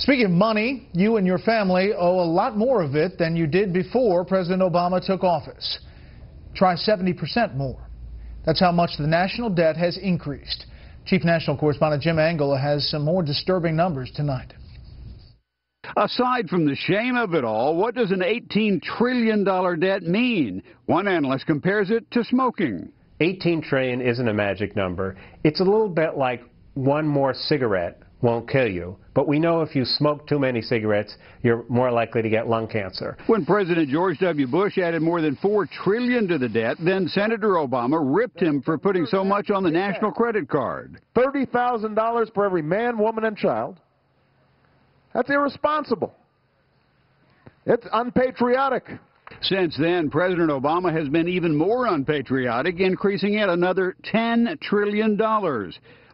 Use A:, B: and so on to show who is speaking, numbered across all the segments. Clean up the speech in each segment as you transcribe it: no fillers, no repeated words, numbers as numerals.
A: Speaking of money, you and your family owe a lot more of it than you did before President Obama took office. Try 70% more. That's how much the national debt has increased. Chief National Correspondent Jim Angela has some more disturbing numbers tonight.
B: Aside from the shame of it all, what does an $18 trillion debt mean? One analyst compares it to smoking.
C: 18 trillion isn't a magic number. It's a little bit like one more cigarette won't kill you. But we know if you smoke too many cigarettes, you're more likely to get lung cancer.
B: When President George W. Bush added more than $4 trillion to the debt, then Senator Obama ripped him for putting so much on the national credit card.
D: $30,000 for every man, woman, and child. That's irresponsible. It's unpatriotic.
B: Since then, President Obama has been even more unpatriotic, increasing it another $10 trillion.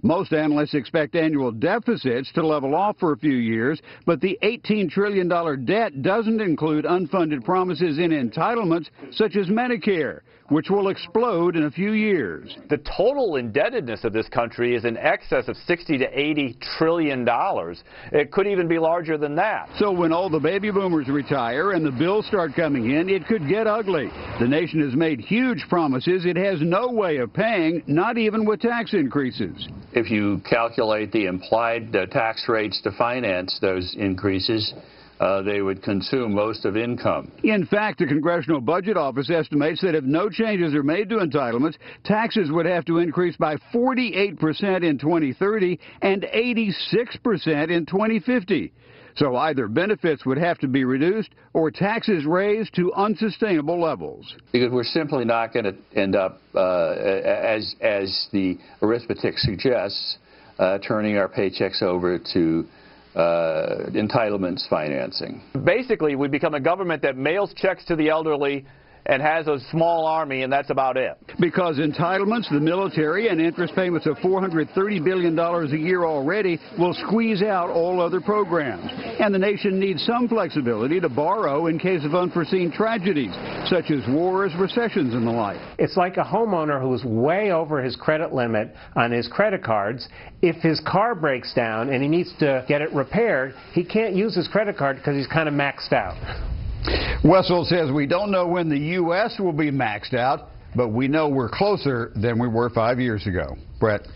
B: Most analysts expect annual deficits to level off for a few years, but the $18 trillion debt doesn't include unfunded promises in entitlements such as Medicare, which will explode in a few years.
E: The total indebtedness of this country is in excess of $60 to $80 trillion. It could even be larger than that.
B: So when all the baby boomers retire and the bills start coming in, it could get ugly. The nation has made huge promises it has no way of paying, not even with tax increases.
F: If you calculate the implied tax rates to finance those increases, they would consume most of income.
B: In fact, the Congressional Budget Office estimates that if no changes are made to entitlements, taxes would have to increase by 48% in 2030 and 86% in 2050. So either benefits would have to be reduced or taxes raised to unsustainable levels.
F: Because we're simply not going to end up, as the arithmetic suggests, turning our paychecks over to entitlements financing.
E: Basically, we become a government that mails checks to the elderly and has a small army, and that's about it.
B: Because entitlements, the military, and interest payments of $430 billion a year already will squeeze out all other programs. And the nation needs some flexibility to borrow in case of unforeseen tragedies, such as wars, recessions, and the like.
C: It's like a homeowner who's way over his credit limit on his credit cards. If his car breaks down and he needs to get it repaired, he can't use his credit card because he's kind of maxed out.
B: Wessel says we don't know when the U.S. will be maxed out, but we know we're closer than we were 5 years ago. Brett.